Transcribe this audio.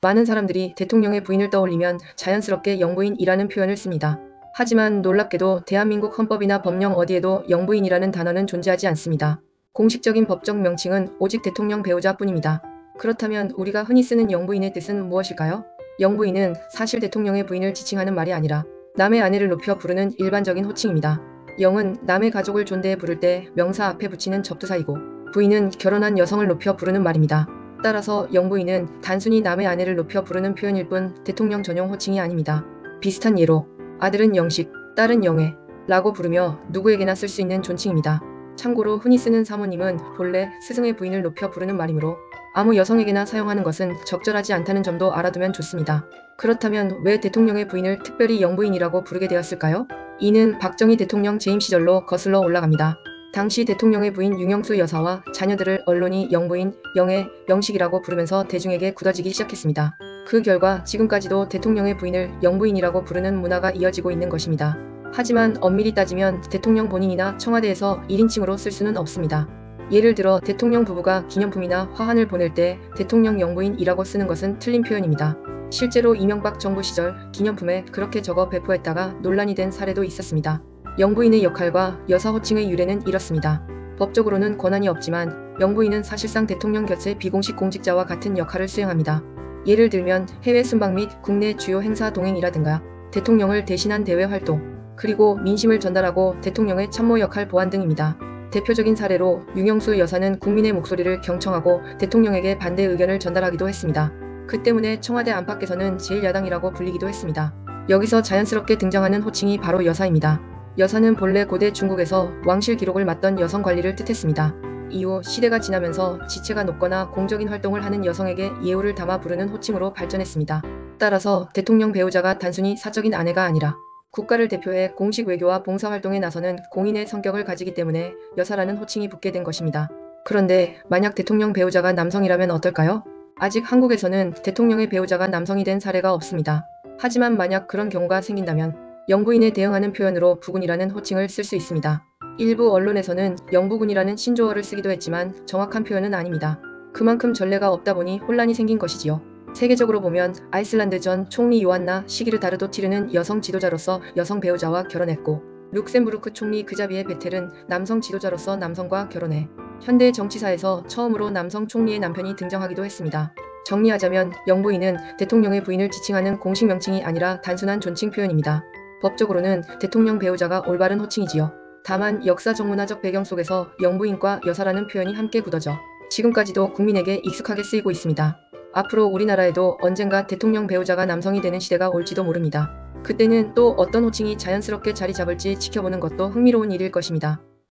많은 사람들이 대통령의 부인을 떠올리면 자연스럽게 영부인이라는 표현을 씁니다. 하지만 놀랍게도 대한민국 헌법이나 법령 어디에도 영부인이라는 단어는 존재하지 않습니다. 공식적인 법적 명칭은 오직 대통령 배우자뿐입니다. 그렇다면 우리가 흔히 쓰는 영부인의 뜻은 무엇일까요? 영부인은 사실 대통령의 부인을 지칭하는 말이 아니라 남의 아내를 높여 부르는 일반적인 호칭입니다. 영은 남의 가족을 존대해 부를 때 명사 앞에 붙이는 접두사이고, 부인은 결혼한 여성을 높여 부르는 말입니다. 따라서 영부인은 단순히 남의 아내를 높여 부르는 표현일 뿐 대통령 전용 호칭이 아닙니다. 비슷한 예로 아들은 영식, 딸은 영애 라고 부르며 누구에게나 쓸 수 있는 존칭입니다. 참고로 흔히 쓰는 사모님은 본래 스승의 부인을 높여 부르는 말이므로 아무 여성에게나 사용하는 것은 적절하지 않다는 점도 알아두면 좋습니다. 그렇다면 왜 대통령의 부인을 특별히 영부인이라고 부르게 되었을까요? 이는 박정희 대통령 재임 시절로 거슬러 올라갑니다. 당시 대통령의 부인 윤영수 여사와 자녀들을 언론이 영부인, 영애, 영식이라고 부르면서 대중에게 굳어지기 시작했습니다. 그 결과 지금까지도 대통령의 부인을 영부인이라고 부르는 문화가 이어지고 있는 것입니다. 하지만 엄밀히 따지면 대통령 본인이나 청와대에서 1인칭으로 쓸 수는 없습니다. 예를 들어 대통령 부부가 기념품이나 화환을 보낼 때 대통령 영부인이라고 쓰는 것은 틀린 표현입니다. 실제로 이명박 정부 시절 기념품에 그렇게 적어 배포했다가 논란이 된 사례도 있었습니다. 영부인의 역할과 여사 호칭의 유래는 이렇습니다. 법적으로는 권한이 없지만 영부인은 사실상 대통령 곁의 비공식 공직자와 같은 역할을 수행합니다. 예를 들면 해외 순방 및 국내 주요 행사 동행이라든가 대통령을 대신한 대외 활동, 그리고 민심을 전달하고 대통령의 참모 역할 보완 등입니다. 대표적인 사례로 윤영수 여사는 국민의 목소리를 경청하고 대통령에게 반대 의견을 전달하기도 했습니다. 그 때문에 청와대 안팎에서는 제1야당이라고 불리기도 했습니다. 여기서 자연스럽게 등장하는 호칭이 바로 여사입니다. 여사는 본래 고대 중국에서 왕실 기록을 맡던 여성 관리를 뜻했습니다. 이후 시대가 지나면서 지체가 높거나 공적인 활동을 하는 여성에게 예우를 담아 부르는 호칭으로 발전했습니다. 따라서 대통령 배우자가 단순히 사적인 아내가 아니라 국가를 대표해 공식 외교와 봉사활동에 나서는 공인의 성격을 가지기 때문에 여사라는 호칭이 붙게 된 것입니다. 그런데 만약 대통령 배우자가 남성이라면 어떨까요? 아직 한국에서는 대통령의 배우자가 남성이 된 사례가 없습니다. 하지만 만약 그런 경우가 생긴다면 영부인에 대응하는 표현으로 부군이라는 호칭을 쓸 수 있습니다. 일부 언론에서는 영부군이라는 신조어를 쓰기도 했지만 정확한 표현은 아닙니다. 그만큼 전례가 없다 보니 혼란이 생긴 것이지요. 세계적으로 보면 아이슬란드 전 총리 요한나 시기르다르도티르는 여성 지도자로서 여성 배우자와 결혼했고, 룩셈부르크 총리 그자비에 베텔은 남성 지도자로서 남성과 결혼해 현대 정치사에서 처음으로 남성 총리의 남편이 등장하기도 했습니다. 정리하자면 영부인은 대통령의 부인을 지칭하는 공식 명칭이 아니라 단순한 존칭 표현입니다. 법적으로는 대통령 배우자가 올바른 호칭이지요. 다만 역사 정문화적 배경 속에서 영부인과 여사라는 표현이 함께 굳어져 지금까지도 국민에게 익숙하게 쓰이고 있습니다. 앞으로 우리나라에도 언젠가 대통령 배우자가 남성이 되는 시대가 올지도 모릅니다. 그때는 또 어떤 호칭이 자연스럽게 자리 잡을지 지켜보는 것도 흥미로운 일일 것입니다.